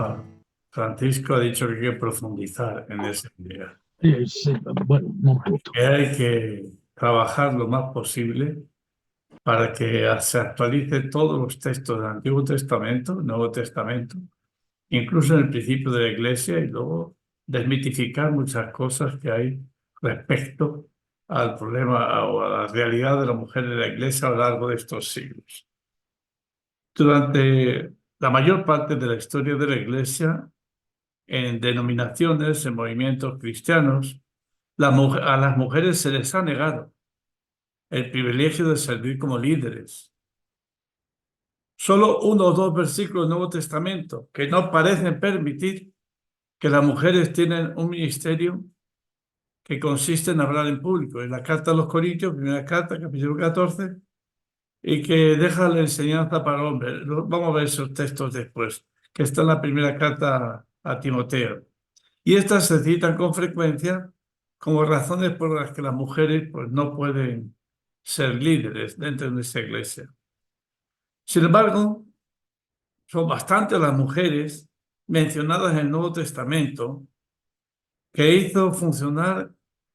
Papa Francisco ha dicho que hay que profundizar en esa idea, Sí, bueno, un momento. que hay que trabajar lo más posible para que se actualicen todos los textos del Antiguo Testamento, Nuevo Testamento, incluso en el principio de la Iglesia, y luego desmitificar muchas cosas que hay respecto al problema o a la realidad de la mujer en la Iglesia a lo largo de estos siglos. Durante la mayor parte de la historia de la Iglesia, en denominaciones, en movimientos cristianos, a las mujeres se les ha negado el privilegio de servir como líderes. Solo uno o dos versículos del Nuevo Testamento que no parecen permitir que las mujeres tienen un ministerio que consiste en hablar en público. En la carta a los Corintios, primera carta, capítulo 14, y que deja la enseñanza para el hombre. Vamos a ver esos textos después, que está en la primera carta a Timoteo. Y estas se citan con frecuencia como razones por las que las mujeres pues, no pueden ser líderes dentro de nuestra iglesia. Sin embargo, son bastantes las mujeres mencionadas en el Nuevo Testamento que hizo funcionar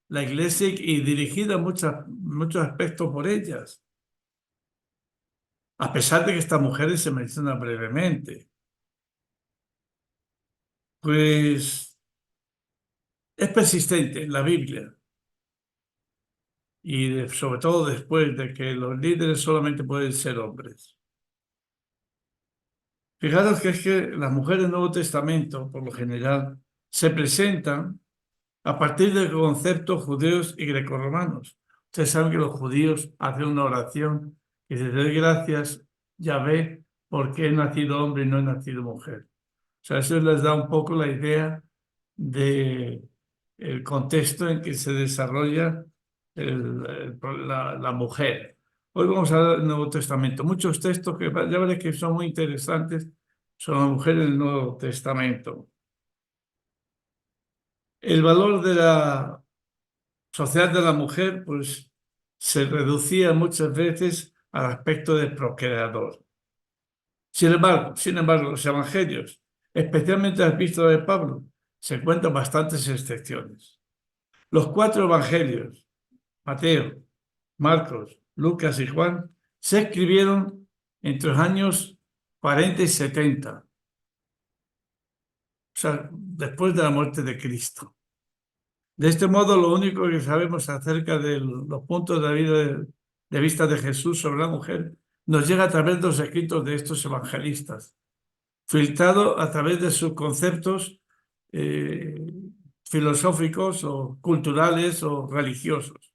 la iglesia y dirigida en muchos aspectos por ellas, a pesar de que estas mujeres se mencionan brevemente. Pues es persistente en la Biblia y sobre todo después de que los líderes solamente pueden ser hombres. Fijaros que es que las mujeres del Nuevo Testamento, por lo general, se presentan a partir de conceptos judeos y grecorromanos. Ustedes saben que los judíos hacen una oración y se doy gracias, Yahvé, porque he nacido hombre y no he nacido mujer. O sea, eso les da un poco la idea de el contexto en que se desarrolla la mujer. Hoy vamos a ver el Nuevo Testamento. Muchos textos que ya veréis que son muy interesantes sobre la mujer en el Nuevo Testamento. El valor de la sociedad de la mujer, pues, se reducía muchas veces al aspecto de procreador. Sin embargo, los evangelios, especialmente la epístola de Pablo, se encuentran bastantes excepciones. Los cuatro evangelios, Mateo, Marcos, Lucas y Juan, se escribieron entre los años 40 y 70, o sea, después de la muerte de Cristo. De este modo, lo único que sabemos acerca de los puntos de vista de Jesús sobre la mujer nos llega a través de los escritos de estos evangelistas, filtrado a través de sus conceptos eh, filosóficos o culturales o religiosos.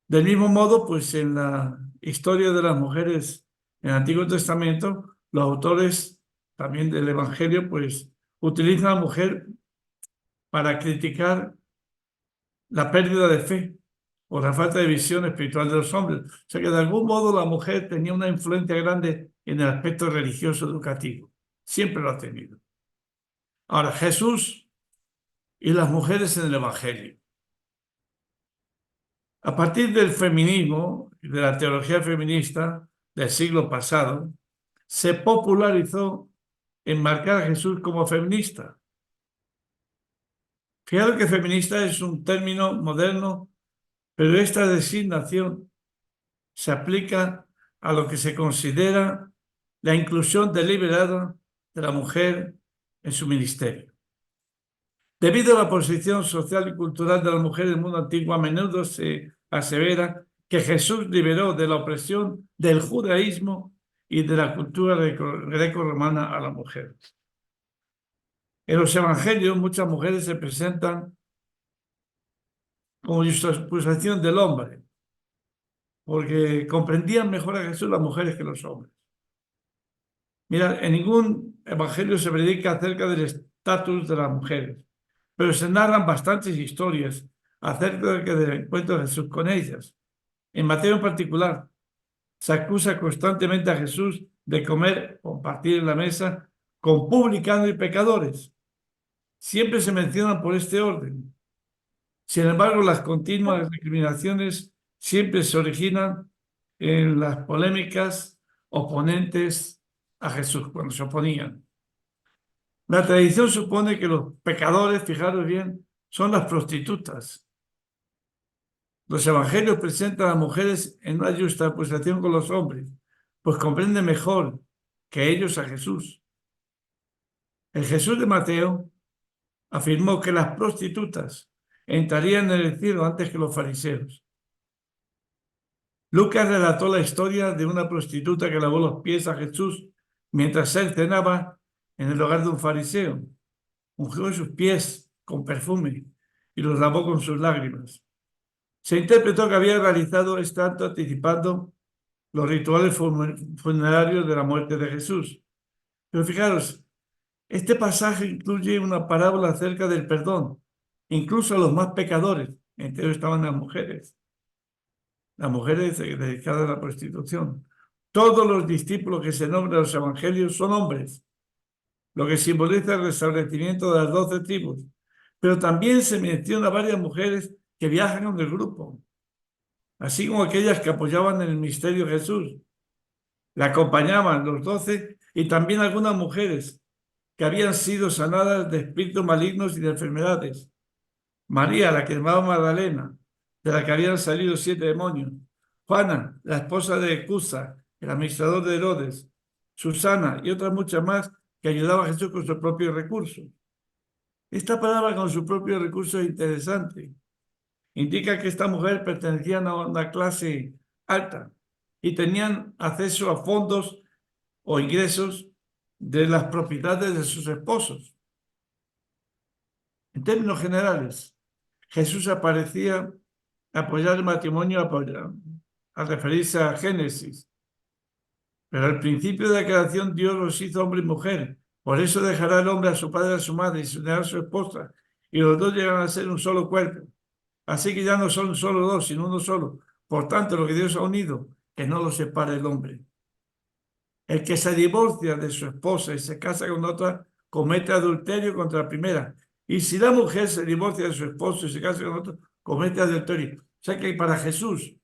Del mismo modo, pues en la historia de las mujeres en el Antiguo Testamento, los autores también del Evangelio, pues utilizan a la mujer para criticar la pérdida de fe o la falta de visión espiritual de los hombres. O sea que de algún modo la mujer tenía una influencia grande en el aspecto religioso educativo. Siempre lo ha tenido. Ahora, Jesús y las mujeres en el Evangelio. A partir del feminismo y de la teología feminista del siglo pasado, se popularizó enmarcar a Jesús como feminista. Fíjate que feminista es un término moderno, pero esta designación se aplica a lo que se considera la inclusión deliberada de la mujer en su ministerio. Debido a la posición social y cultural de la mujer en el mundo antiguo, a menudo se asevera que Jesús liberó de la opresión del judaísmo y de la cultura greco-romana a la mujer. En los evangelios, muchas mujeres se presentan como justificación del hombre, porque comprendían mejor a Jesús las mujeres que los hombres. Mira, en ningún evangelio se predica acerca del estatus de las mujeres, pero se narran bastantes historias acerca del encuentro de Jesús con ellas. En Mateo en particular, se acusa constantemente a Jesús de comer, compartir en la mesa con publicanos y pecadores. Siempre se mencionan por este orden. Sin embargo, las continuas discriminaciones siempre se originan en las polémicas oponentes a Jesús, cuando se oponían. La tradición supone que los pecadores, fijaros bien, son las prostitutas. Los evangelios presentan a las mujeres en una juxtaposición con los hombres, pues comprenden mejor que ellos a Jesús. El Jesús de Mateo afirmó que las prostitutas entrarían en el cielo antes que los fariseos. Lucas relató la historia de una prostituta que lavó los pies a Jesús mientras él cenaba en el hogar de un fariseo. Ungió sus pies con perfume y los lavó con sus lágrimas. Se interpretó que había realizado este acto anticipando los rituales funerarios de la muerte de Jesús. Pero fijaros, este pasaje incluye una parábola acerca del perdón, incluso a los más pecadores. Entre ellos estaban las mujeres dedicadas a la prostitución. Todos los discípulos que se nombran en los evangelios son hombres, lo que simboliza el restablecimiento de las 12 tribus. Pero también se menciona a varias mujeres que viajan en el grupo, así como aquellas que apoyaban en el misterio de Jesús. Le acompañaban los 12 y también algunas mujeres que habían sido sanadas de espíritus malignos y de enfermedades. María, la que llamaba Magdalena, de la que habían salido 7 demonios. Juana, la esposa de Cusa, el administrador de Herodes. Susana y otras muchas más que ayudaban a Jesús con sus propios recursos. Esta palabra con sus propios recursos es interesante. Indica que estas mujeres pertenecían a una clase alta y tenían acceso a fondos o ingresos de las propiedades de sus esposos. En términos generales, Jesús aparecía apoyar el matrimonio al referirse a Génesis. Pero al principio de la creación Dios los hizo hombre y mujer. Por eso dejará el hombre a su padre y a su madre y se unirá a su esposa. Y los dos llegarán a ser un solo cuerpo. Así que ya no son solo dos, sino uno solo. Por tanto, lo que Dios ha unido, que no lo separe el hombre. El que se divorcia de su esposa y se casa con otra, comete adulterio contra la primera. Y si la mujer se divorcia de su esposo y se casa con otro, comete adulterio. O sea que para Jesús,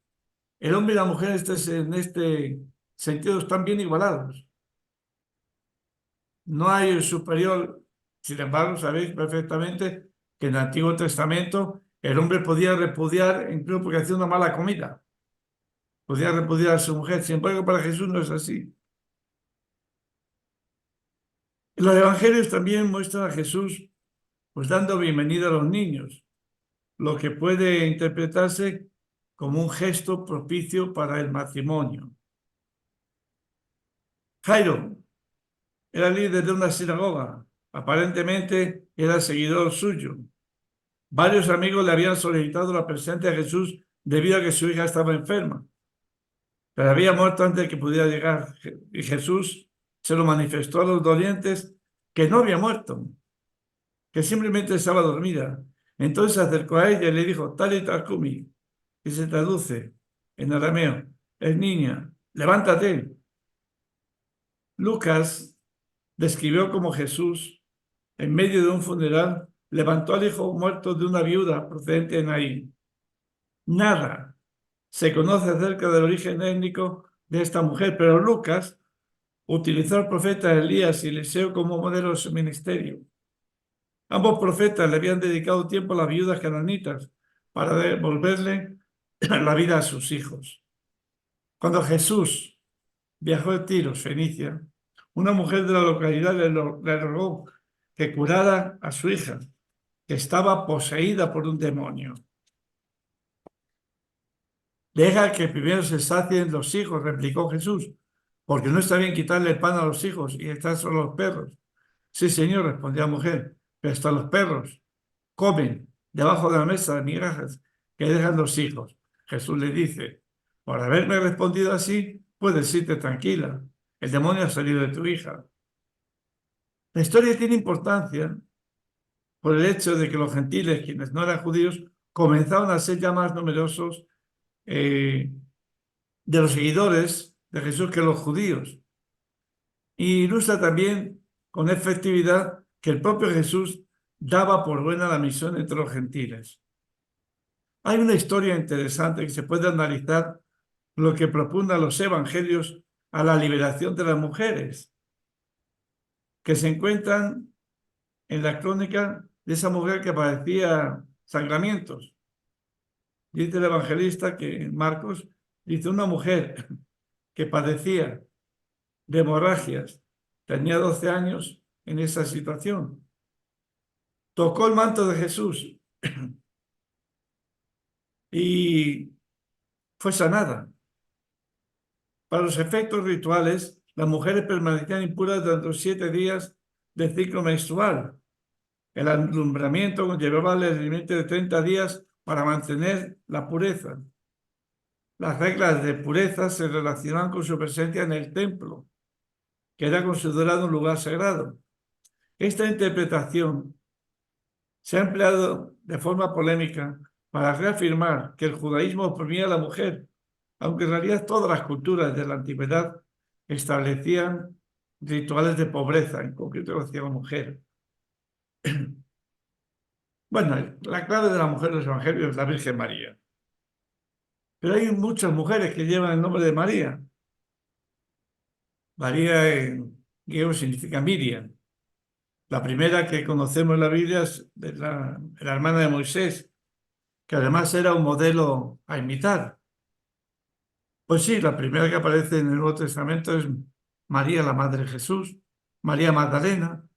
el hombre y la mujer en este sentido están bien igualados. No hay el superior. Sin embargo, sabéis perfectamente que en el Antiguo Testamento el hombre podía repudiar, incluso porque hacía una mala comida. Podía repudiar a su mujer. Sin embargo, para Jesús no es así. Los evangelios también muestran a Jesús pues dando bienvenida a los niños, lo que puede interpretarse como un gesto propicio para el matrimonio. Jairo era líder de una sinagoga, aparentemente era seguidor suyo. Varios amigos le habían solicitado la presencia de Jesús debido a que su hija estaba enferma, pero había muerto antes de que pudiera llegar. Y Jesús se lo manifestó a los dolientes que no había muerto, que simplemente estaba dormida. Entonces se acercó a ella y le dijo, Talita Kumi, que se traduce en arameo, es niña, levántate. Lucas describió cómo Jesús, en medio de un funeral, levantó al hijo muerto de una viuda procedente de Naín. Nada se conoce acerca del origen étnico de esta mujer, pero Lucas utilizó al profeta Elías y Eliseo como modelo de su ministerio. Ambos profetas le habían dedicado tiempo a las viudas cananitas para devolverle la vida a sus hijos. Cuando Jesús viajó a Tiro, Fenicia, una mujer de la localidad le rogó que curara a su hija, que estaba poseída por un demonio. Deja que primero se sacien los hijos, replicó Jesús, porque no está bien quitarle el pan a los hijos y estar solo los perros. Sí, señor, respondió la mujer, pero hasta los perros comen debajo de la mesa de migajas que dejan los hijos. Jesús le dice, por haberme respondido así, puedes irte tranquila. El demonio ha salido de tu hija. La historia tiene importancia por el hecho de que los gentiles, quienes no eran judíos, comenzaron a ser ya más numerosos de los seguidores de Jesús que los judíos. Y ilustra también con efectividad que el propio Jesús daba por buena la misión entre los gentiles. Hay una historia interesante que se puede analizar lo que propugnan los evangelios a la liberación de las mujeres, que se encuentran en la crónica de esa mujer que padecía sangramientos. Dice el evangelista que en Marcos dice una mujer que padecía de hemorragias, tenía 12 años en esa situación. Tocó el manto de Jesús y fue sanada. Para los efectos rituales, las mujeres permanecían impuras durante los 7 días del ciclo menstrual. El alumbramiento conllevaba el límite de 30 días para mantener la pureza. Las reglas de pureza se relacionaban con su presencia en el templo, que era considerado un lugar sagrado. Esta interpretación se ha empleado de forma polémica para reafirmar que el judaísmo oprimía a la mujer, aunque en realidad todas las culturas de la antigüedad establecían rituales de pobreza, en concreto hacia la mujer. Bueno, la clave de la mujer en los evangelios es la Virgen María. Pero hay muchas mujeres que llevan el nombre de María. María en griego significa Miriam. La primera que conocemos en la Biblia es la hermana de Moisés, que además era un modelo a imitar. Pues sí, la primera que aparece en el Nuevo Testamento es María, la madre de Jesús, María Magdalena,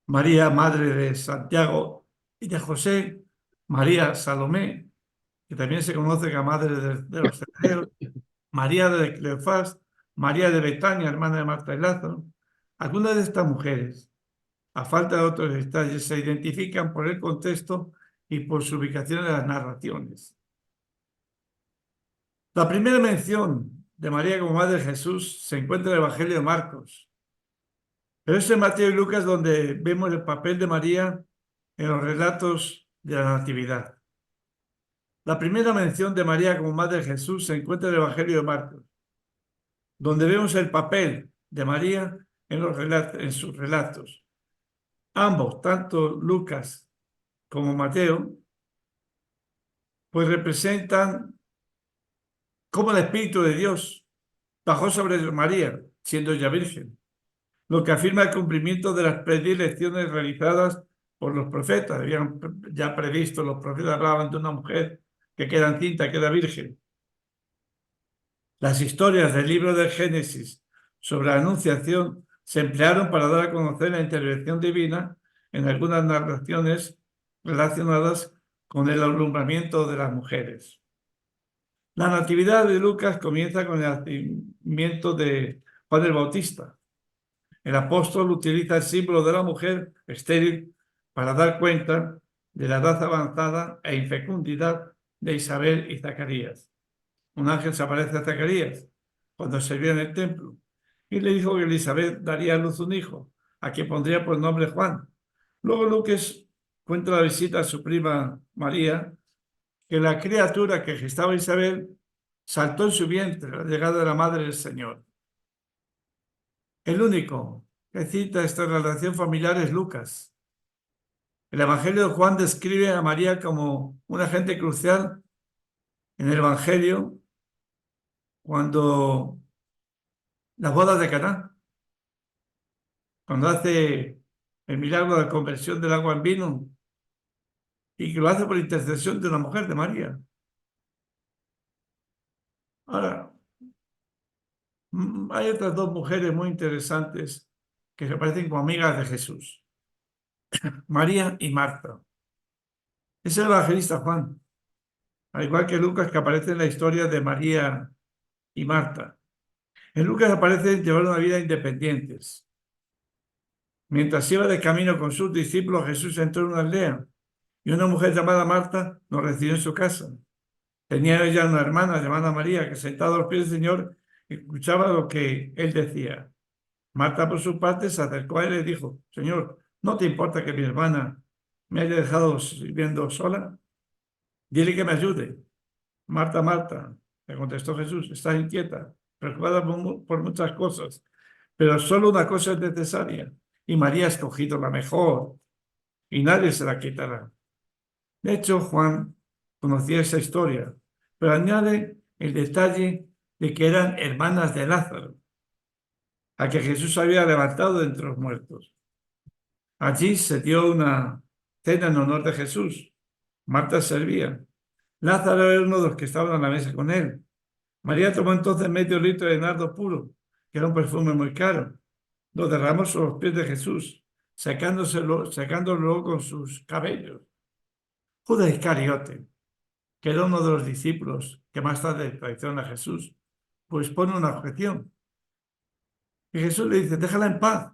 María, madre de Santiago y de José, María Salomé, que también se conoce como madre de los hebreos, María de Cleofás, María de Betania, hermana de Marta y Lázaro. Algunas de estas mujeres, a falta de otros detalles, se identifican por el contexto y por su ubicación en las narraciones. La primera mención de María como madre de Jesús se encuentra en el Evangelio de Marcos, pero es en Mateo y Lucas donde vemos el papel de María en los relatos de la Natividad. La primera mención de María como madre de Jesús se encuentra en el Evangelio de Marcos, donde vemos el papel de María en sus relatos. Ambos, tanto Lucas como Mateo, pues representan cómo el Espíritu de Dios bajó sobre María, siendo ella virgen, lo que afirma el cumplimiento de las predilecciones realizadas por los profetas. Habían ya previsto, los profetas hablaban de una mujer que queda encinta, queda virgen. Las historias del libro del Génesis sobre la Anunciación se emplearon para dar a conocer la intervención divina en algunas narraciones relacionadas con el alumbramiento de las mujeres. La Natividad de Lucas comienza con el nacimiento de Juan el Bautista. El apóstol utiliza el símbolo de la mujer estéril para dar cuenta de la edad avanzada e infecundidad de Isabel y Zacarías. Un ángel se aparece a Zacarías cuando servía en el templo y le dijo que Elizabeth daría a luz un hijo, a quien pondría por nombre Juan. Luego Lucas cuenta la visita a su prima María, que la criatura que gestaba Isabel saltó en su vientre a la llegada de la madre del Señor. El único que cita esta relación familiar es Lucas. El Evangelio de Juan describe a María como un agente crucial en el Evangelio cuando las bodas de Caná, cuando hace el milagro de la conversión del agua en vino y que lo hace por intercesión de una mujer, de María. Ahora, hay otras dos mujeres muy interesantes que se parecen como amigas de Jesús, María y Marta. Es el evangelista Juan, al igual que Lucas, que aparece en la historia de María y Marta. En Lucas aparecen llevar una vida independientes. Mientras iba de camino con sus discípulos, Jesús entró en una aldea y una mujer llamada Marta nos recibió en su casa. Tenía ella una hermana llamada María que sentada a los pies del Señor escuchaba lo que él decía. Marta, por su parte, se acercó a él y le dijo: Señor, ¿no te importa que mi hermana me haya dejado sirviendo sola? Dile que me ayude. Marta, Marta, le contestó Jesús, estás inquieta, preocupada por muchas cosas, pero solo una cosa es necesaria, y María ha escogido la mejor, y nadie se la quitará. De hecho, Juan conocía esa historia, pero añade el detalle de que eran hermanas de Lázaro, a que Jesús había levantado de entre los muertos. Allí se dio una cena en honor de Jesús. Marta servía. Lázaro era uno de los que estaban a la mesa con él. María tomó entonces medio litro de nardo puro, que era un perfume muy caro. Lo derramó sobre los pies de Jesús, secándolo luego con sus cabellos. Judas Iscariote, que era uno de los discípulos que más tarde traicionó a Jesús, pues pone una objeción. Y Jesús le dice, déjala en paz.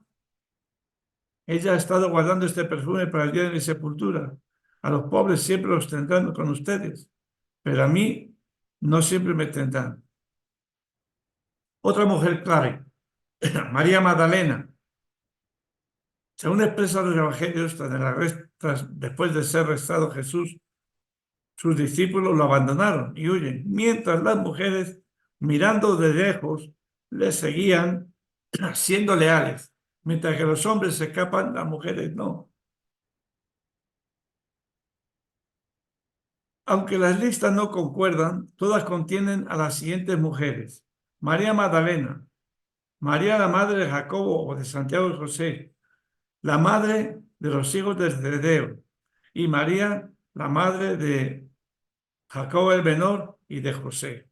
Ella ha estado guardando este perfume para el día de mi sepultura. A los pobres siempre los tendrán con ustedes, pero a mí no siempre me tendrán. Otra mujer clave, María Magdalena. Según expresan los evangelios, después de ser arrestado Jesús, sus discípulos lo abandonaron y huyen, mientras las mujeres, mirando de lejos, le seguían siendo leales. Mientras que los hombres se escapan, las mujeres no. Aunque las listas no concuerdan, todas contienen a las siguientes mujeres: María Magdalena, María la madre de Jacobo o de Santiago y José, la madre de los hijos de Zebedeo, y María, la madre de Jacobo el menor y de José.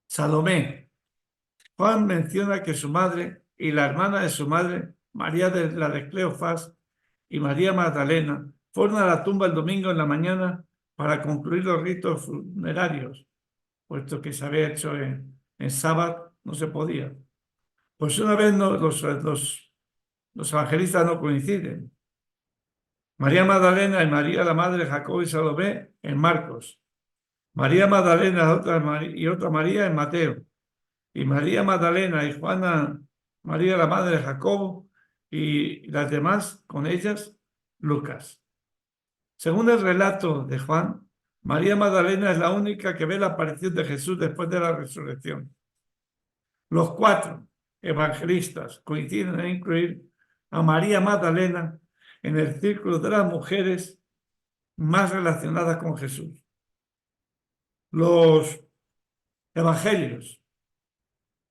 Salomé. Juan menciona que su madre y la hermana de su madre, María la de Cleofás y María Magdalena, fueron a la tumba el domingo en la mañana para concluir los ritos funerarios, puesto que se había hecho en sábado, no se podía. Pues una vez los evangelistas no coinciden. María Magdalena y María, la madre de Jacobo y Salomé, en Marcos. María Magdalena y otra María en Mateo. Y María Magdalena y Juana, María, la madre de Jacobo, y las demás con ellas, Lucas. Según el relato de Juan, María Magdalena es la única que ve la aparición de Jesús después de la resurrección. Los cuatro evangelistas coinciden en incluir a María Magdalena en el círculo de las mujeres más relacionadas con Jesús. Los evangelios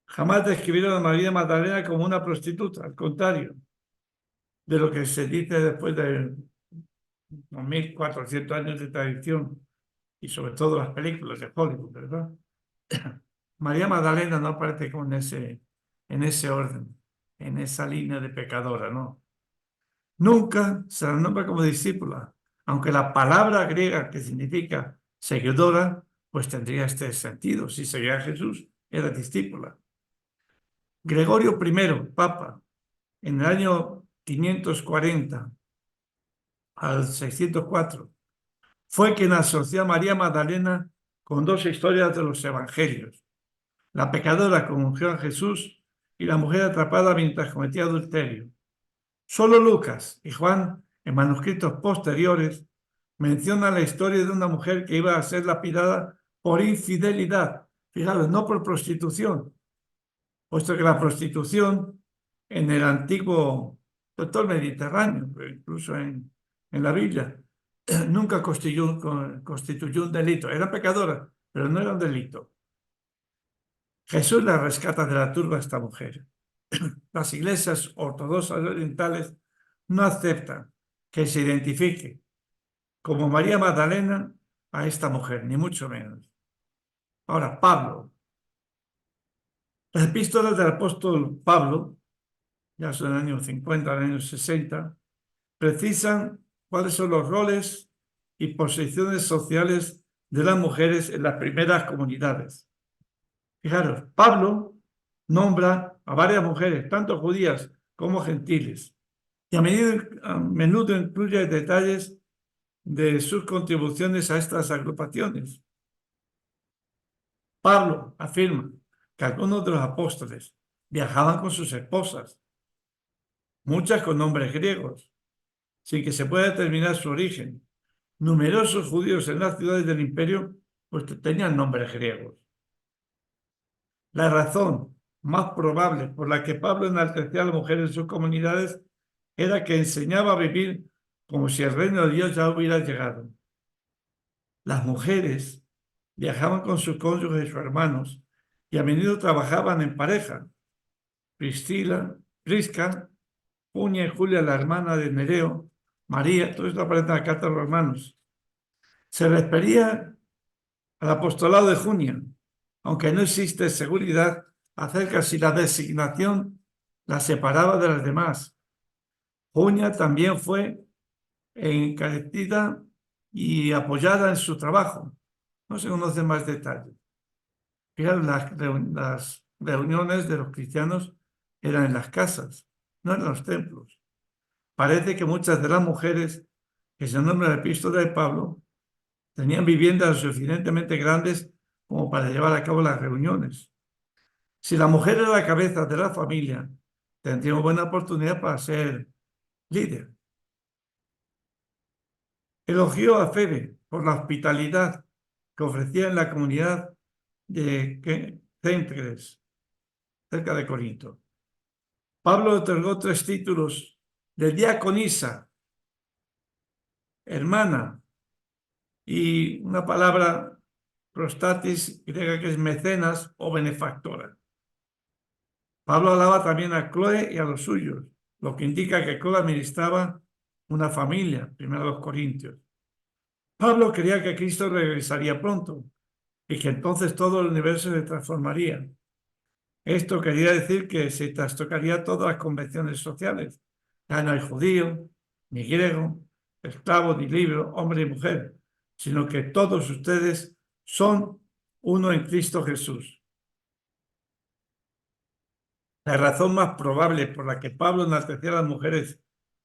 jamás describieron a María Magdalena como una prostituta, al contrario de lo que se dice después de 1400 años de tradición y sobre todo las películas de Hollywood, ¿verdad? María Magdalena no aparece como en ese orden, en esa línea de pecadora, ¿no? Nunca se la nombra como discípula, aunque la palabra griega que significa seguidora, pues tendría este sentido. Si seguía a Jesús, era discípula. Gregorio I, Papa, en el año 540 al 604, fue quien asoció a María Magdalena con dos historias de los evangelios: la pecadora que ungió a Jesús y la mujer atrapada mientras cometía adulterio. Solo Lucas y Juan, en manuscritos posteriores, mencionan la historia de una mujer que iba a ser lapidada por infidelidad. Fijaros, no por prostitución, puesto que la prostitución en el antiguo, todo el Mediterráneo, incluso en la Biblia, nunca constituyó un delito. Era pecadora, pero no era un delito. Jesús la rescata de la turba a esta mujer. Las iglesias ortodoxas orientales no aceptan que se identifique como María Magdalena a esta mujer, ni mucho menos. Ahora, Pablo. Las epístolas del apóstol Pablo, ya son en el año 50, en el año 60, precisan cuáles son los roles y posiciones sociales de las mujeres en las primeras comunidades. Fijaros, Pablo nombra a varias mujeres, tanto judías como gentiles, y a menudo incluye detalles de sus contribuciones a estas agrupaciones. Pablo afirma que algunos de los apóstoles viajaban con sus esposas, muchas con nombres griegos, sin que se pueda determinar su origen. Numerosos judíos en las ciudades del imperio pues tenían nombres griegos. La razón más probable por la que Pablo enaltecía a las mujeres en sus comunidades era que enseñaba a vivir como si el reino de Dios ya hubiera llegado. Las mujeres viajaban con sus cónyuges y sus hermanos y a menudo trabajaban en pareja. Prisca Junia y Julia, la hermana de Nereo, María, todo esto aparece en la carta de los hermanos. Se refería al apostolado de Junia, aunque no existe seguridad acerca si la designación la separaba de las demás. Junia también fue encarecida y apoyada en su trabajo. No se conocen más detalles. Fijaros, las reuniones de los cristianos eran en las casas, no en los templos. Parece que muchas de las mujeres que se nombran en la epístola de Pablo tenían viviendas lo suficientemente grandes como para llevar a cabo las reuniones. Si la mujer era la cabeza de la familia, tendría una buena oportunidad para ser líder. Elogió a Febe por la hospitalidad que ofrecía en la comunidad de Céncreas, cerca de Corinto. Pablo otorgó 3 títulos de diaconisa, hermana, y una palabra prostatis griega que es mecenas o benefactora. Pablo alaba también a Cloe y a los suyos, lo que indica que Cloe administraba una familia, primero los Corintios. Pablo creía que Cristo regresaría pronto y que entonces todo el universo se transformaría. Esto quería decir que se trastocaría todas las convenciones sociales. Ya no hay judío, ni griego, esclavo, ni libre, hombre y mujer, sino que todos ustedes son uno en Cristo Jesús. La razón más probable por la que Pablo enaltecía a las mujeres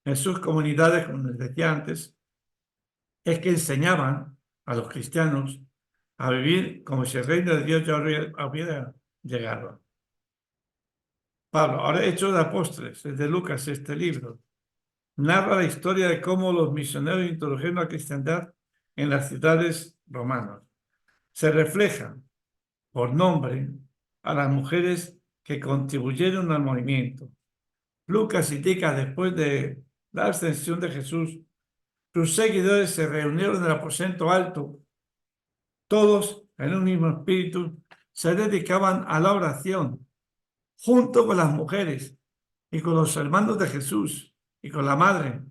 en sus comunidades, como les decía antes, es que enseñaban a los cristianos a vivir como si el reino de Dios ya hubiera llegado. Pablo, ahora Hechos de Apóstoles, es de Lucas este libro, narra la historia de cómo los misioneros introdujeron la cristiandad en las ciudades romanas. Se reflejan por nombre a las mujeres que contribuyeron al movimiento. Lucas indica después de la ascensión de Jesús, sus seguidores se reunieron en el aposento alto. Todos, en un mismo espíritu, se dedicaban a la oración, junto con las mujeres y con los hermanos de Jesús y con la madre,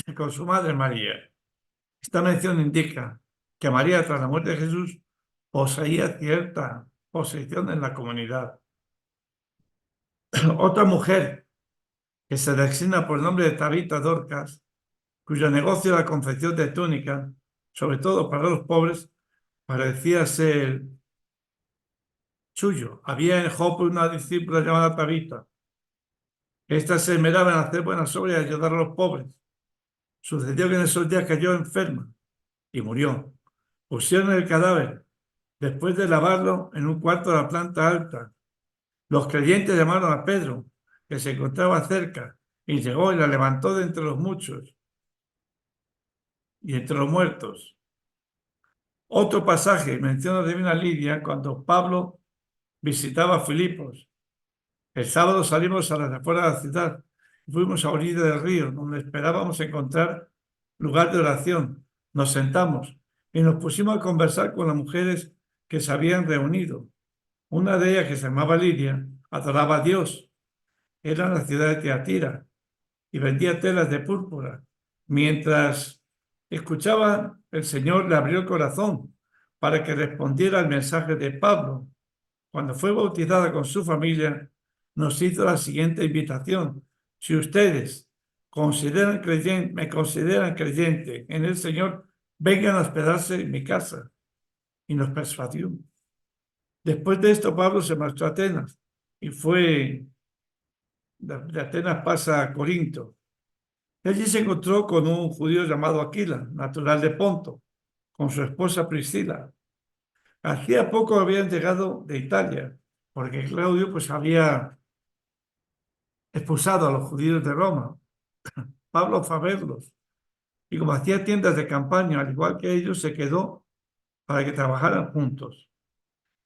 y con su madre María. Esta mención indica que María, tras la muerte de Jesús, poseía cierta posición en la comunidad. Otra mujer que se designa por el nombre de Tabita Dorcas, cuyo negocio era la confección de túnicas, sobre todo para los pobres, parecía ser suyo. Había en Joppe una discípula llamada Tabita. Esta se esmeraba en hacer buenas obras y ayudar a los pobres. Sucedió que en esos días cayó enferma y murió. Pusieron el cadáver, después de lavarlo, en un cuarto de la planta alta. Los creyentes llamaron a Pedro, que se encontraba cerca, y llegó y la levantó de entre los muchos y entre los muertos. Otro pasaje menciona a la divina Lidia cuando Pablo visitaba a Filipos. El sábado salimos a las afueras de la ciudad y fuimos a orilla del río, donde esperábamos encontrar lugar de oración. Nos sentamos y nos pusimos a conversar con las mujeres que se habían reunido. Una de ellas, que se llamaba Lidia, adoraba a Dios. Era en la ciudad de Tiatira y vendía telas de púrpura. Mientras escuchaba, el Señor le abrió el corazón para que respondiera al mensaje de Pablo. Cuando fue bautizada con su familia, nos hizo la siguiente invitación: si ustedes me consideran creyente en el Señor, vengan a hospedarse en mi casa. Y nos persuadió. Después de esto, Pablo se marchó a Atenas y de Atenas pasa a Corinto. Allí se encontró con un judío llamado Aquila, natural de Ponto, con su esposa Priscila. Hacía poco habían llegado de Italia, porque Claudio pues había expulsado a los judíos de Roma. Pablo fue a verlos y como hacía tiendas de campaña, al igual que ellos, se quedó para que trabajaran juntos.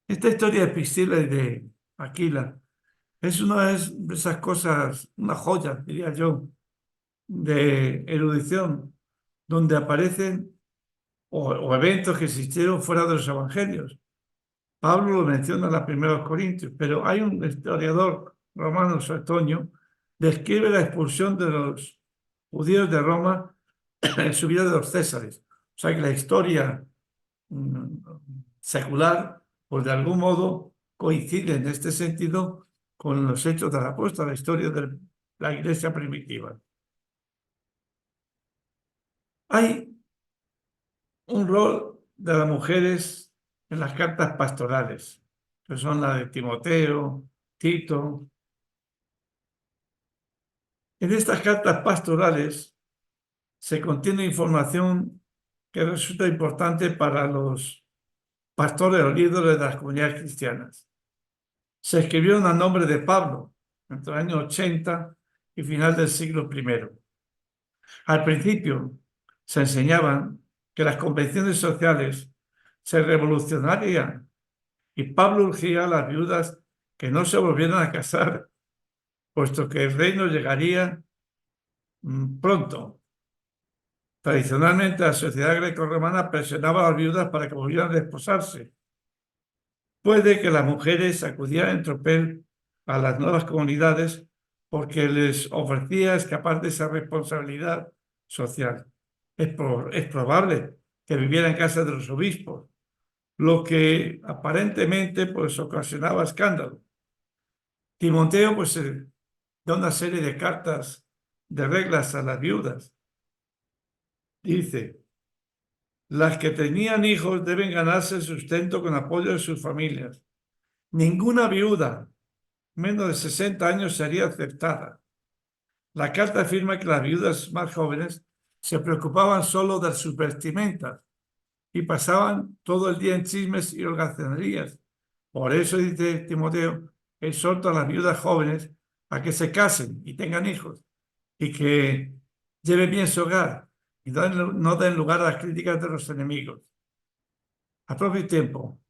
Esta historia de Priscila y de Aquila es una de esas cosas, una joya, diría yo, de erudición, donde aparecen o eventos que existieron fuera de los evangelios. Pablo lo menciona en los primeros Corintios, pero hay un historiador romano, Suetonio, describe la expulsión de los judíos de Roma en su vida de los Césares. O sea que la historia secular, pues de algún modo coincide en este sentido con los hechos de la apóstol, la historia de la iglesia primitiva. Hay un rol de las mujeres en las cartas pastorales, que son las de Timoteo, Tito. En estas cartas pastorales se contiene información que resulta importante para los pastores o líderes de las comunidades cristianas. Se escribieron a nombre de Pablo entre el año 80 y final del siglo I. Al principio se enseñaban que las convenciones sociales se revolucionarían y Pablo urgía a las viudas que no se volvieran a casar, puesto que el reino llegaría pronto. Tradicionalmente, la sociedad greco-romana presionaba a las viudas para que volvieran a desposarse. Puede que las mujeres acudieran en tropel a las nuevas comunidades porque les ofrecía escapar de esa responsabilidad social. Es probable que viviera en casa de los obispos, lo que aparentemente pues ocasionaba escándalo. Timoteo pues da una serie de cartas de reglas a las viudas. Dice: las que tenían hijos deben ganarse el sustento con apoyo de sus familias. Ninguna viuda menos de 60 años sería aceptada. La carta afirma que las viudas más jóvenes se preocupaban solo de sus vestimentas y pasaban todo el día en chismes y holgazanerías. Por eso, dice Timoteo, exhorta a las viudas jóvenes a que se casen y tengan hijos y que lleven bien su hogar y no den lugar a las críticas de los enemigos. Al propio tiempo,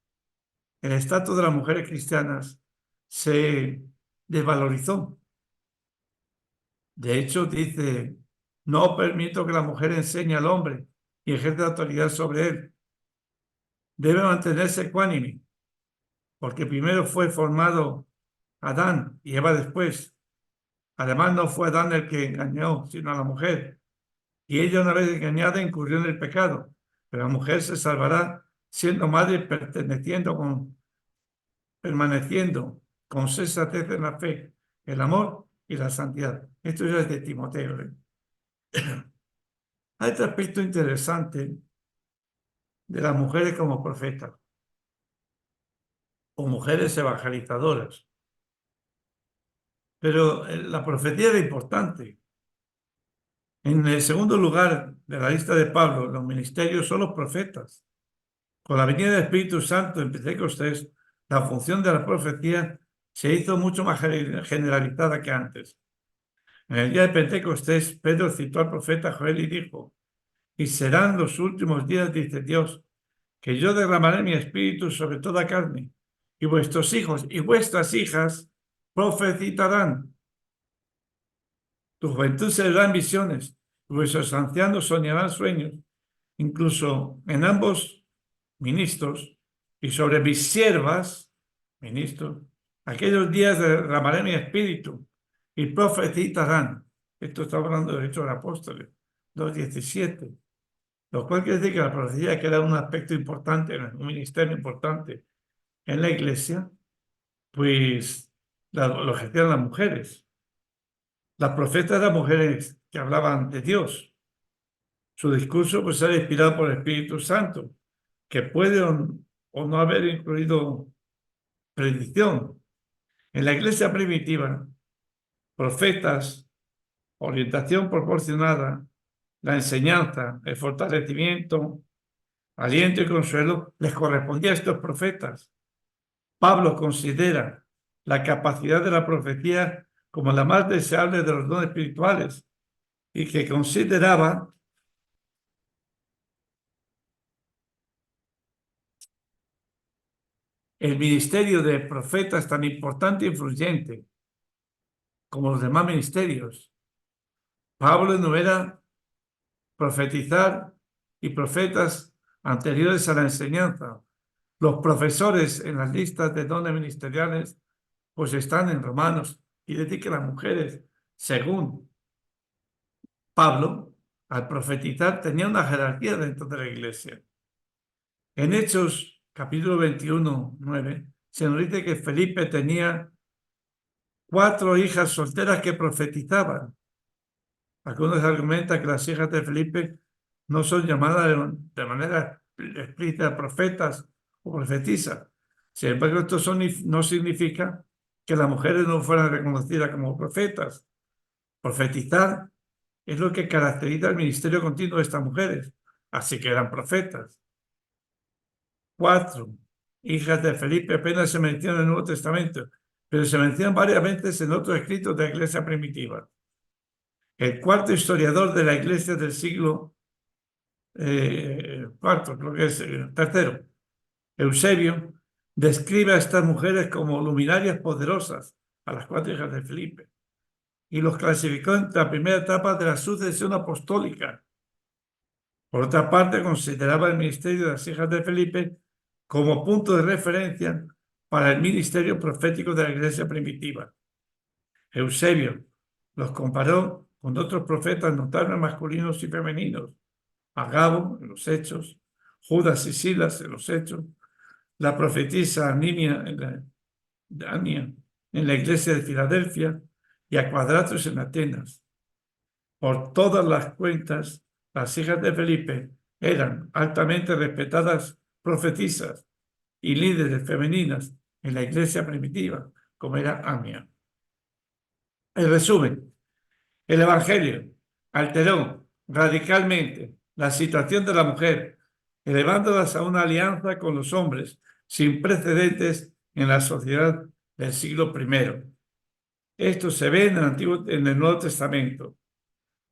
el estatus de las mujeres cristianas se desvalorizó. De hecho, dice: no permito que la mujer enseñe al hombre y ejerza autoridad sobre él. Debe mantenerse ecuánime, porque primero fue formado Adán y Eva después. Además, no fue Adán el que engañó, sino a la mujer. Y ella, una vez engañada, incurrió en el pecado. Pero la mujer se salvará siendo madre, permaneciendo con sensatez en la fe, el amor y la santidad. Esto ya es de Timoteo. Hay otro aspecto interesante de las mujeres como profetas o mujeres evangelizadoras. Pero la profecía era importante. En el segundo lugar de la lista de Pablo, los ministerios son los profetas. Con la venida del Espíritu Santo en Pentecostés, la función de la profecía se hizo mucho más generalizada que antes. En el día de Pentecostés, Pedro citó al profeta Joel y dijo: y serán los últimos días, dice Dios, que yo derramaré mi espíritu sobre toda carne, y vuestros hijos y vuestras hijas profetizarán. Tu juventud se verá en visiones, y vuestros ancianos soñarán sueños. Incluso en ambos ministros y sobre mis siervas, ministros, aquellos días derramaré mi espíritu y profetizarán. Esto está hablando de Hechos de los Apóstoles 2:17. Lo cual quiere decir que la profecía, que era un aspecto importante, un ministerio importante en la iglesia, pues lo ejercían las mujeres. Las profetas eran mujeres que hablaban de Dios. Su discurso pues era inspirado por el Espíritu Santo, que puede o no haber incluido predicción. En la iglesia primitiva, profetas, orientación proporcionada, la enseñanza, el fortalecimiento, aliento y consuelo les correspondía a estos profetas. Pablo considera la capacidad de la profecía como la más deseable de los dones espirituales y que consideraba el ministerio de profetas tan importante e influyente como los demás ministerios. Pablo enumera profetizar y profetas anteriores a la enseñanza. Los profesores en las listas de dones ministeriales pues están en Romanos, y decir que las mujeres Según Pablo, al profetizar tenía una jerarquía dentro de la iglesia. En Hechos, capítulo 21, 9, se nos dice que Felipe tenía 4 hijas solteras que profetizaban. Algunos argumentan que las hijas de Felipe no son llamadas de manera explícita profetas o profetisas. Sin embargo, esto no significa que las mujeres no fueran reconocidas como profetas. Profetizar es lo que caracteriza el ministerio continuo de estas mujeres. Así que eran profetas. 4 hijas de Felipe apenas se mencionan en el Nuevo Testamento, pero se mencionan varias veces en otros escritos de la iglesia primitiva. El cuarto historiador de la iglesia del siglo cuarto, creo que es tercero, Eusebio, describe a estas mujeres como luminarias poderosas, a las 4 hijas de Felipe, y los clasificó en la primera etapa de la sucesión apostólica. Por otra parte, consideraba el ministerio de las hijas de Felipe como punto de referencia para el ministerio profético de la iglesia primitiva. Eusebio los comparó con otros profetas notables masculinos y femeninos: Agabo en los Hechos, Judas y Silas en los Hechos, la profetisa Ania en la iglesia de Filadelfia y a Cuadratus en Atenas. Por todas las cuentas, las hijas de Felipe eran altamente respetadas profetisas y líderes femeninas en la iglesia primitiva, como era Ania. En resumen, el Evangelio alteró radicalmente la situación de la mujer, elevándolas a una alianza con los hombres sin precedentes en la sociedad del siglo I. Esto se ve en el Nuevo Testamento.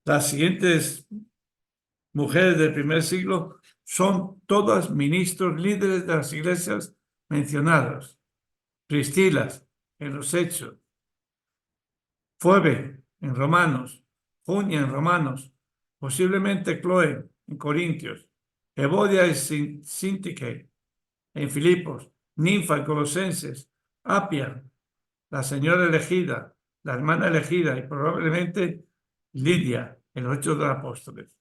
Las siguientes mujeres del primer siglo son todas ministros líderes de las iglesias mencionadas. Priscila en los Hechos, Phoebe en Romanos, Junia en Romanos, posiblemente Chloe en Corintios, Evodia y Síntique en Filipos, Ninfa en Colosenses, Apia, la señora elegida, la hermana elegida y probablemente Lidia en los Hechos de los Apóstoles.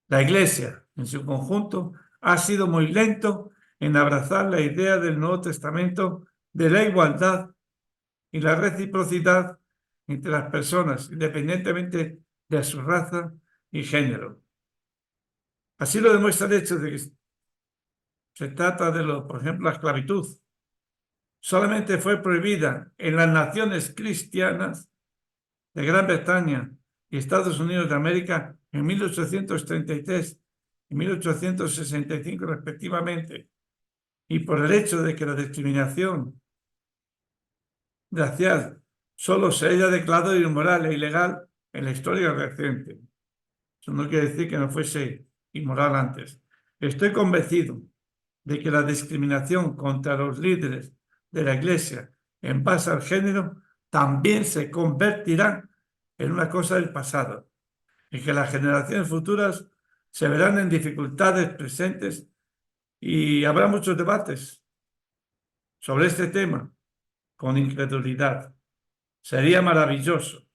La Iglesia, en su conjunto, ha sido muy lento en abrazar la idea del Nuevo Testamento de la igualdad y la reciprocidad entre las personas, independientemente de su raza y género. Así lo demuestra el hecho de que se trata de, por ejemplo, la esclavitud. Solamente fue prohibida en las naciones cristianas de Gran Bretaña y Estados Unidos de América en 1833 y 1865 respectivamente, y por el hecho de que la discriminación racial solo se haya declarado inmoral e ilegal en la historia reciente. Eso no quiere decir que no fuese inmoral antes. Estoy convencido de que la discriminación contra los líderes de la Iglesia en base al género también se convertirá en una cosa del pasado y que las generaciones futuras se verán en dificultades presentes y habrá muchos debates sobre este tema con incredulidad. Sería maravilloso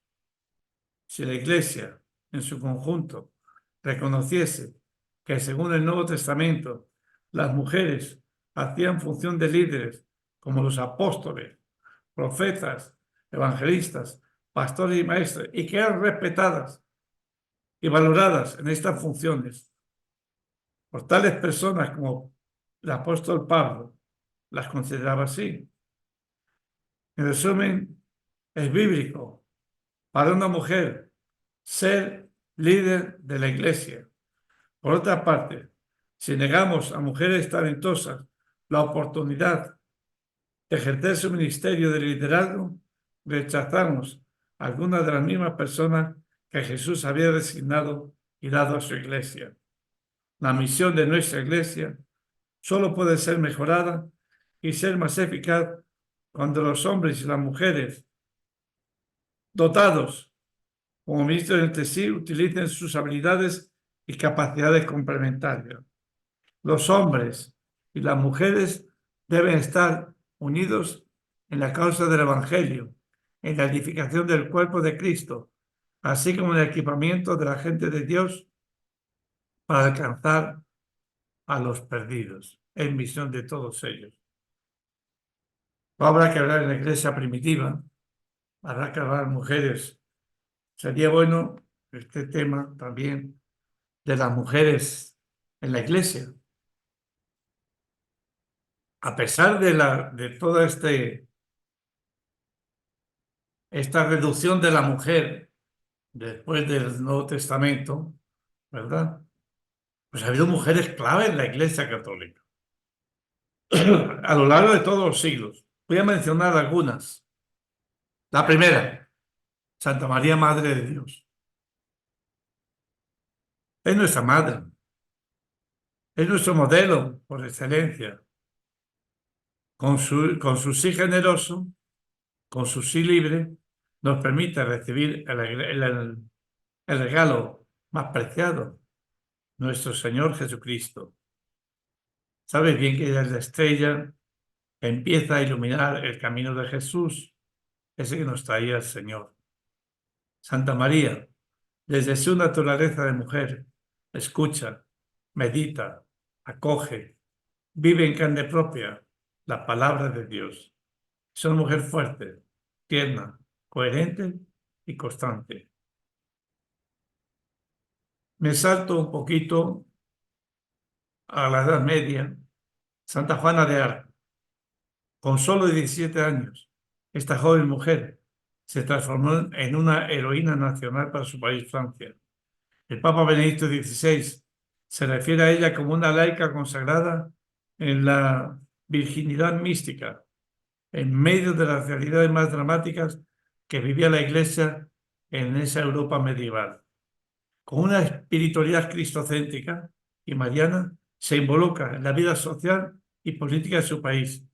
si la Iglesia en su conjunto reconociese que según el Nuevo Testamento las mujeres hacían función de líderes como los apóstoles, profetas, evangelistas, pastores y maestros, y que eran respetadas y valoradas en estas funciones por tales personas como el apóstol Pablo las consideraba así. En resumen, es bíblico para una mujer ser líder de la Iglesia. Por otra parte, si negamos a mujeres talentosas la oportunidad de ejercer su ministerio de liderazgo, rechazamos a algunas de las mismas personas que Jesús había designado y dado a su Iglesia. La misión de nuestra Iglesia solo puede ser mejorada y ser más eficaz cuando los hombres y las mujeres dotados como ministros entre sí utilicen sus habilidades y capacidades complementarias. Los hombres y las mujeres deben estar unidos en la causa del Evangelio en la edificación del cuerpo de Cristo, así como en el equipamiento de la gente de Dios para alcanzar a los perdidos, en misión de todos ellos. Habrá que hablar en la iglesia primitiva, habrá que hablar mujeres. Sería bueno este tema también de las mujeres en la iglesia. A pesar de toda esta reducción de la mujer después del Nuevo Testamento, ¿verdad? Pues ha habido mujeres clave en la Iglesia Católica a lo largo de todos los siglos. Voy a mencionar algunas. La primera, Santa María, Madre de Dios. Es nuestra madre, es nuestro modelo por excelencia. Con su sí generoso, con su sí libre, nos permite recibir el regalo más preciado, nuestro Señor Jesucristo. Sabes bien que ella es la estrella que empieza a iluminar el camino de Jesús, ese que nos traía el Señor. Santa María, desde su naturaleza de mujer, escucha, medita, acoge, vive en carne propia la palabra de Dios. Es una mujer fuerte, tierna, coherente y constante. Me salto un poquito a la Edad Media. Santa Juana de Arco, con solo 17 años, esta joven mujer se transformó en una heroína nacional para su país, Francia. El Papa Benedicto XVI se refiere a ella como una laica consagrada en la virginidad mística, en medio de las realidades más dramáticas que vivía la Iglesia en esa Europa medieval. Con una espiritualidad cristocéntrica y mariana, se involucra en la vida social y política de su país.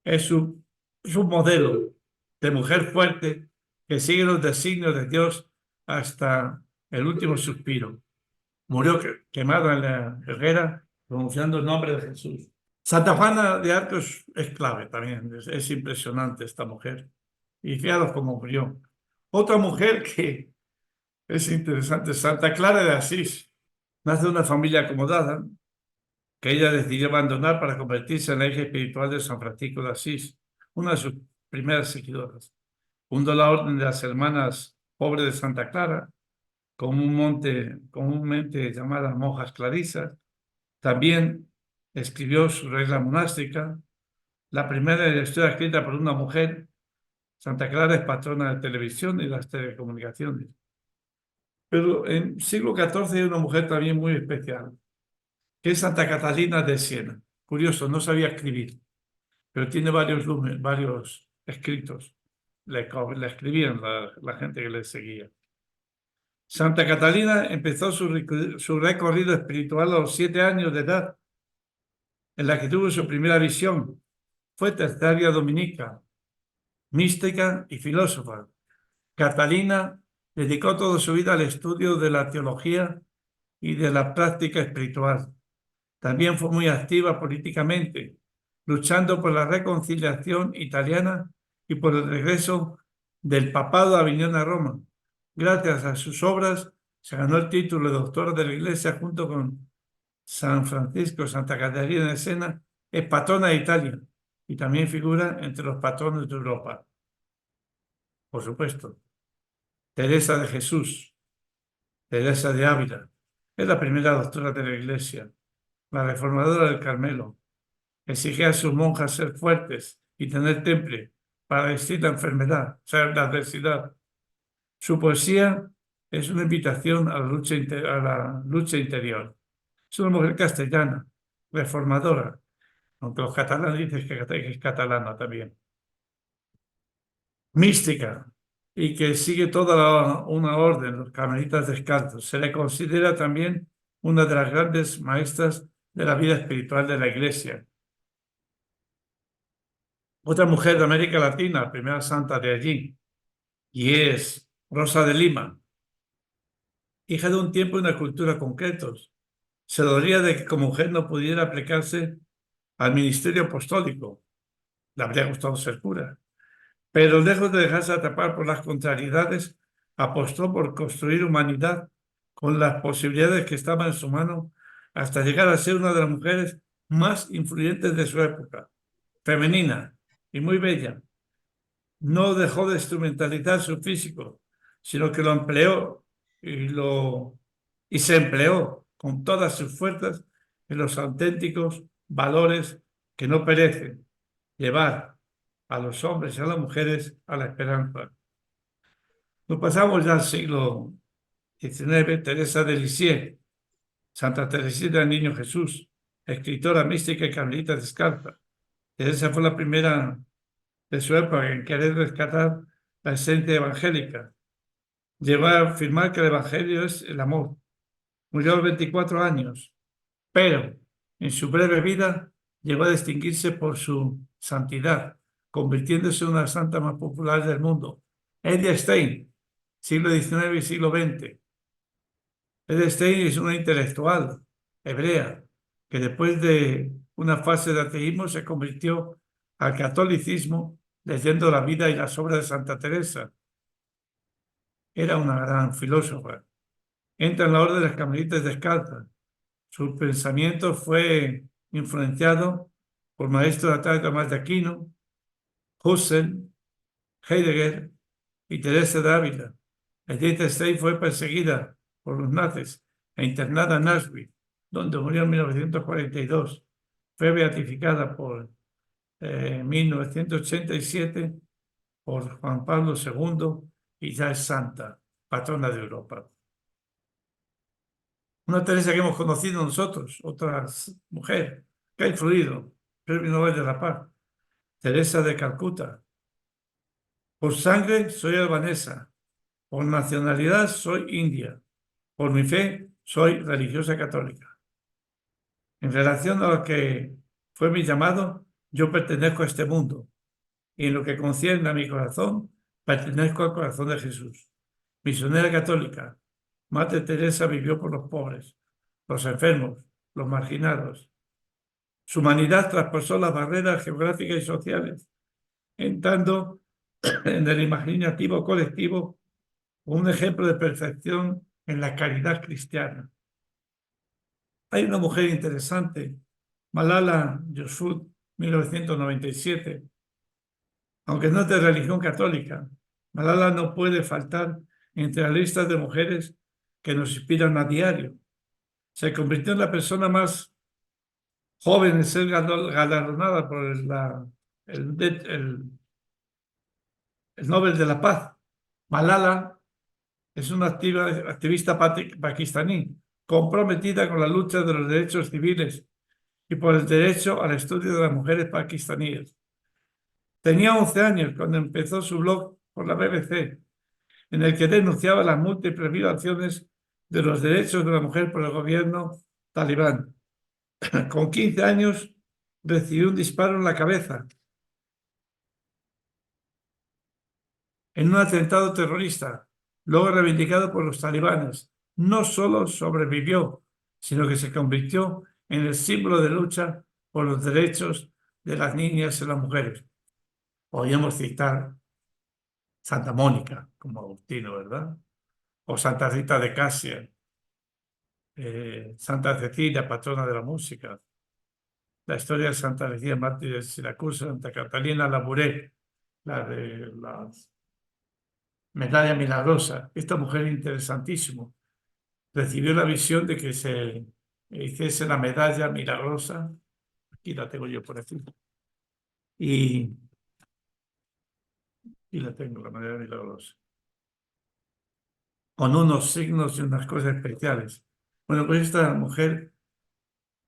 Es un modelo de mujer fuerte que sigue los designios de Dios hasta el último suspiro. Murió quemada en la hoguera pronunciando el nombre de Jesús. Santa Juana de Arco es clave también. Es impresionante esta mujer. Y fijaros cómo murió. Otra mujer que es interesante, Santa Clara de Asís. Nace de una familia acomodada que ella decidió abandonar para convertirse en la hija espiritual de San Francisco de Asís, una de sus primeras seguidoras. Fundó la Orden de las Hermanas Pobres de Santa Clara, comúnmente llamadas monjas clarisas. También escribió su regla monástica, la primera de la historia escrita por una mujer. Santa Clara es patrona de televisión y las telecomunicaciones. Pero en siglo XIV hay una mujer también muy especial, que es Santa Catalina de Siena. Curioso, no sabía escribir, pero tiene varios escritos. Le escribían la gente que le seguía. Santa Catalina empezó su recorrido espiritual a los 7 años de edad, en la que tuvo su primera visión. Fue terciaria dominica, mística y filósofa. Catalina dedicó toda su vida al estudio de la teología y de la práctica espiritual. También fue muy activa políticamente, luchando por la reconciliación italiana y por el regreso del papado de Aviñón a Roma. Gracias a sus obras se ganó el título de doctor de la Iglesia junto con San Francisco. Santa Catarina de Siena es patrona de Italia y también figura entre los patronos de Europa. Por supuesto, Teresa de Jesús, Teresa de Ávila, es la primera doctora de la Iglesia, la reformadora del Carmelo. Exigía a sus monjas ser fuertes y tener temple para resistir la enfermedad, o sea, la adversidad. Su poesía es una invitación a la lucha interior. Es una mujer castellana, reformadora, aunque los catalanes dicen que es catalana también. Mística, y que sigue toda una orden, los carmelitas descalzos. Se le considera también una de las grandes maestras de la vida espiritual de la Iglesia. Otra mujer de América Latina, primera santa de allí, y es Rosa de Lima, hija de un tiempo y una cultura concretos. Se dolía de que como mujer no pudiera aplicarse al ministerio apostólico. Le habría gustado ser cura, pero lejos de dejarse atrapar por las contrariedades, apostó por construir humanidad con las posibilidades que estaban en su mano hasta llegar a ser una de las mujeres más influyentes de su época, femenina y muy bella. No dejó de instrumentalizar su físico, sino que lo empleó y se empleó con todas sus fuerzas en los auténticos valores que no perecen, llevar a los hombres y a las mujeres a la esperanza. Nos pasamos ya al siglo XIX. Teresa de Lisieux, Santa Teresita del Niño Jesús, escritora mística y carmelita descalza. Teresa fue la primera de su época en querer rescatar la esencia evangélica. Llegó a afirmar que el evangelio es el amor. Murió a los 24 años, pero en su breve vida llegó a distinguirse por su santidad, convirtiéndose en una de las santas más populares del mundo. Edith Stein, siglo XIX y siglo XX. Edith Stein es una intelectual hebrea que después de una fase de ateísmo se convirtió al catolicismo leyendo la vida y las obras de Santa Teresa. Era una gran filósofa. Entra en la orden de las carmelitas descalzas. Su pensamiento fue influenciado por maestros de Santo Tomás de Aquino, Husserl, Heidegger y Teresa de Ávila. Edith Stein fue perseguida por los nazis e internada en Auschwitz, donde murió en 1942. Fue beatificada por 1987 por Juan Pablo II y ya es santa, patrona de Europa. Una Teresa que hemos conocido nosotros, otra mujer que ha influido, Premio Nobel de la Paz, Teresa de Calcuta. Por sangre soy albanesa, por nacionalidad soy india, por mi fe soy religiosa católica. En relación a lo que fue mi llamado, yo pertenezco a este mundo y en lo que concierne a mi corazón, pertenezco al corazón de Jesús. Misionera católica, Madre Teresa vivió por los pobres, los enfermos, los marginados. Su humanidad traspasó las barreras geográficas y sociales, entrando en el imaginativo colectivo un ejemplo de perfección en la caridad cristiana. Hay una mujer interesante, Malala Yousafzai, 1997. Aunque no es de religión católica, Malala no puede faltar entre las listas de mujeres que nos inspiran a diario. Se convirtió en la persona más joven en ser galardonada por el Nobel de la Paz. Malala es una activista pakistaní comprometida con la lucha de los derechos civiles y por el derecho al estudio de las mujeres pakistaníes. Tenía 11 años cuando empezó su blog por la BBC, en el que denunciaba las múltiples violaciones de los derechos de la mujer por el gobierno talibán. Con 15 años recibió un disparo en la cabeza en un atentado terrorista, luego reivindicado por los talibanes. No solo sobrevivió, sino que se convirtió en el símbolo de lucha por los derechos de las niñas y las mujeres. Podríamos citar Santa Mónica como Agustino, ¿verdad? O Santa Rita de Casia, Santa Cecilia, patrona de la música, la historia de Santa Lucía, mártir de Siracusa, Santa Catalina Labouré, la de la medalla milagrosa. Esta mujer interesantísimo recibió la visión de que se hiciese la medalla milagrosa, aquí la tengo yo por aquí, y la tengo, la medalla milagrosa, con unos signos y unas cosas especiales. Bueno, pues esta mujer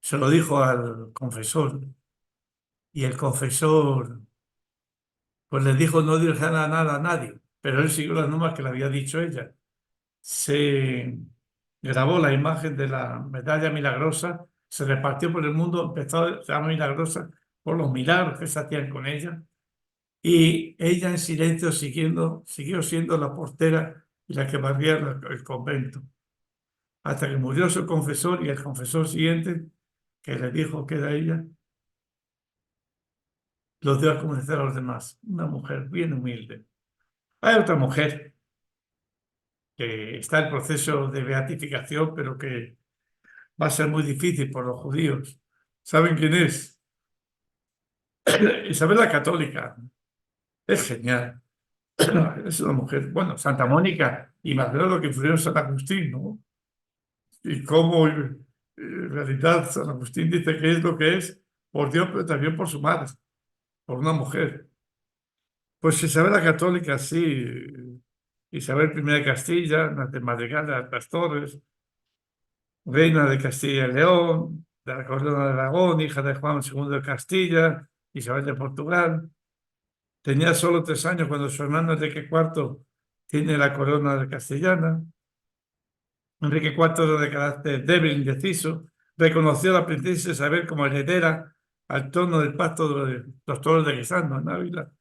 se lo dijo al confesor y el confesor pues le dijo no dijera nada a nadie, pero él siguió las normas que le había dicho ella. Se grabó la imagen de la medalla milagrosa, se repartió por el mundo, empezó a ser milagrosa por los milagros que se hacían con ella y ella en silencio siguió siendo la portera y la que barría el convento. Hasta que murió su confesor y el confesor siguiente, que le dijo que era ella, los dio a conocer a los demás. Una mujer bien humilde. Hay otra mujer que está en proceso de beatificación, pero que va a ser muy difícil por los judíos. ¿Saben quién es? Isabel la Católica. Es genial. Es una mujer, bueno, Santa Mónica, y más de lo que influyó en San Agustín, ¿no? Y cómo en realidad San Agustín dice que es lo que es por Dios, pero también por su madre, por una mujer. Pues Isabel la Católica, sí. Isabel I de Castilla, de Madrigal de las Torres, reina de Castilla y León, de la Corona de Aragón, hija de Juan II de Castilla, Isabel de Portugal. Tenía solo 3 años cuando su hermano Enrique IV tiene la corona de castellana. Enrique IV era de carácter débil, indeciso, reconoció a la princesa Isabel como heredera al trono del pacto de los toros de Guisando en Ávila,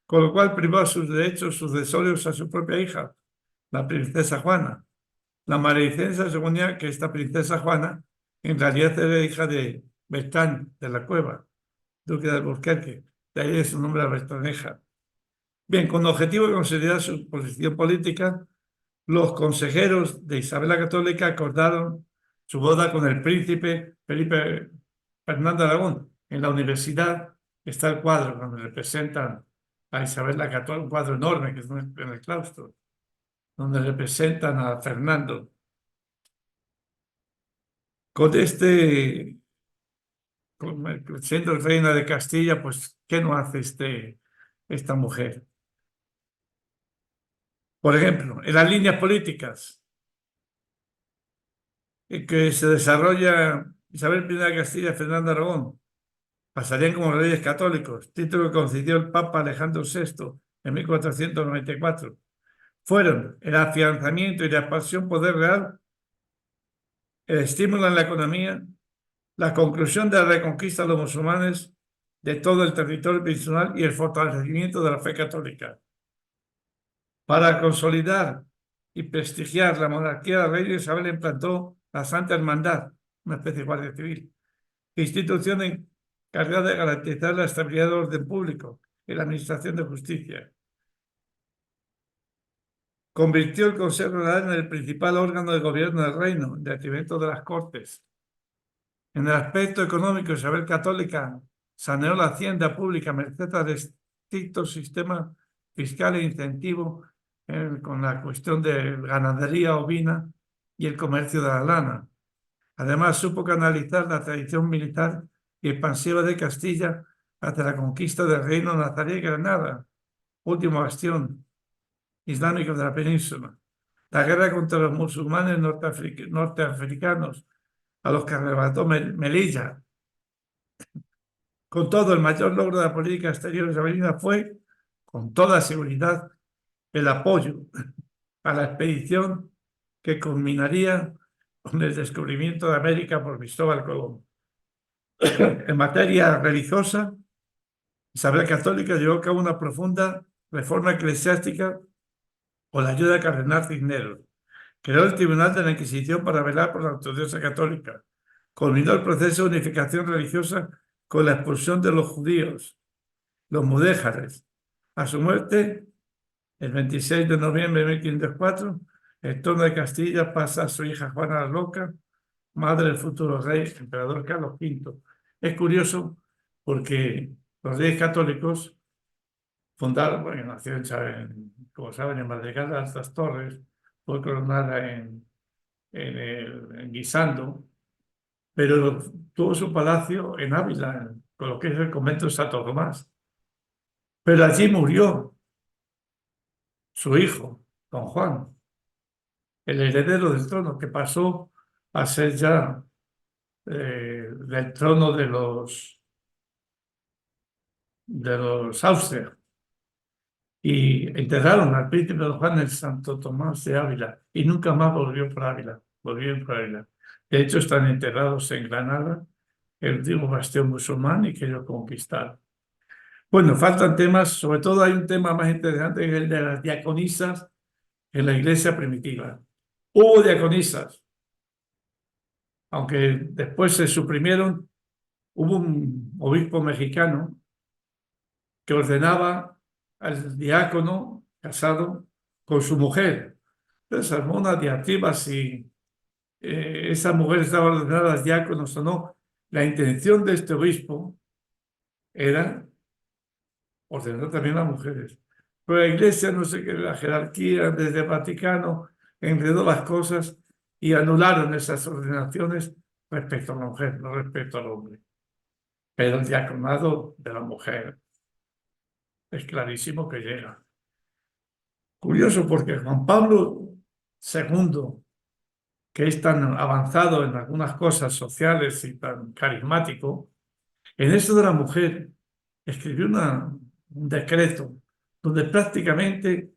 con lo cual privó a sus derechos sucesorios a su propia hija, la princesa Juana. La maledicencia suponía que esta princesa Juana en realidad era hija de Bertrán de la Cueva, duque de Alburquerque, de ahí es su nombre la Bertraneja. Bien, con objetivo de consolidar su posición política, los consejeros de Isabel la Católica acordaron su boda con el príncipe Felipe Fernando de Aragón. En la universidad está el cuadro donde representan a Isabel la Católica, un cuadro enorme que es en el claustro, donde representan a Fernando. Con siendo reina de Castilla, pues, ¿qué no hace esta mujer? Por ejemplo, en las líneas políticas que se desarrolla Isabel I de Castilla y Fernando de Aragón, pasarían como reyes católicos, título que concedió el Papa Alejandro VI en 1494. Fueron el afianzamiento y la expansión poder real, el estímulo en la economía, la conclusión de la reconquista de los musulmanes de todo el territorio peninsular y el fortalecimiento de la fe católica. Para consolidar y prestigiar la monarquía, la reina Isabel implantó la Santa Hermandad, una especie de guardia civil, institución encargada de garantizar la estabilidad del orden público y la administración de justicia. Convirtió el Consejo Real en el principal órgano de gobierno del reino, en detrimento de las Cortes. En el aspecto económico, Isabel Católica saneó la hacienda pública merced al estricto sistema fiscal e incentivo con la cuestión de ganadería ovina y el comercio de la lana. Además, supo canalizar la tradición militar y expansiva de Castilla hasta la conquista del reino nazarí y Granada, último bastión islámico de la península. La guerra contra los musulmanes norteafricanos, a los que arrebató Melilla. Con todo, el mayor logro de la política exterior isabelina fue, con toda seguridad, el apoyo a la expedición que culminaría con el descubrimiento de América por Cristóbal Colón. En materia religiosa, Isabel Católica llevó a cabo una profunda reforma eclesiástica con la ayuda de Cardenal Cisneros. Creó el Tribunal de la Inquisición para velar por la ortodoxia católica. Culminó el proceso de unificación religiosa con la expulsión de los judíos, los mudéjares. A su muerte, el 26 de noviembre de 1504, el trono de Castilla pasa a su hija Juana la Loca, madre del futuro rey, emperador Carlos V. Es curioso porque los reyes católicos fundaron, bueno, nació como saben, en Madrigal de las Torres, fue coronada en Guisando, pero tuvo su palacio en Ávila, con lo que es el convento de Santo Tomás. Pero allí murió su hijo, don Juan, el heredero del trono, que pasó a ser ya del trono de los Austria. Y enterraron al príncipe don Juan en Santo Tomás de Ávila y nunca más volvió por Ávila. De hecho, están enterrados en Granada, el último bastión musulmán y que ellos conquistaron. Bueno, faltan temas, sobre todo hay un tema más interesante que es el de las diaconisas en la iglesia primitiva. Hubo diaconisas, aunque después se suprimieron. Hubo un obispo mexicano que ordenaba al diácono casado con su mujer. Entonces armó una diatriba si esa mujer estaba ordenada a diáconos o no. La intención de este obispo era ordenar también a mujeres. Pero la iglesia, no sé qué, la jerarquía desde el Vaticano enredó las cosas y anularon esas ordenaciones respecto a la mujer, no respecto al hombre. Pero el diaconado de la mujer es clarísimo que llega. Curioso porque Juan Pablo II, que es tan avanzado en algunas cosas sociales y tan carismático, en eso de la mujer escribió un decreto donde prácticamente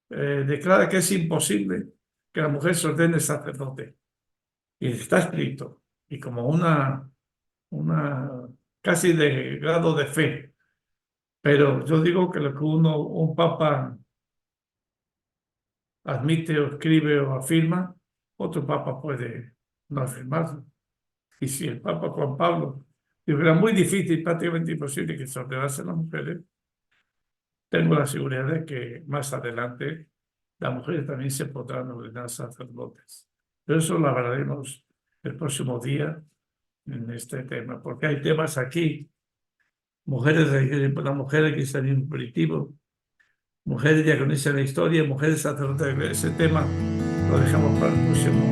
declara que es imposible que la mujer se ordene sacerdote. Y está escrito, y como una casi de grado de fe. Pero yo digo que lo que un papa admite o escribe o afirma, otro papa puede no afirmarlo. Y si el Papa Juan Pablo dijo que era muy difícil, prácticamente imposible que se ordenasen las mujeres, tengo la seguridad de que más adelante las mujeres también se podrán ordenar sacerdotes. Pero eso lo hablaremos el próximo día en este tema, porque hay temas aquí, mujeres, las mujeres que están en aperitivo, mujeres diaconisas en la historia, mujeres sacerdotes, ese tema lo dejamos para el próximo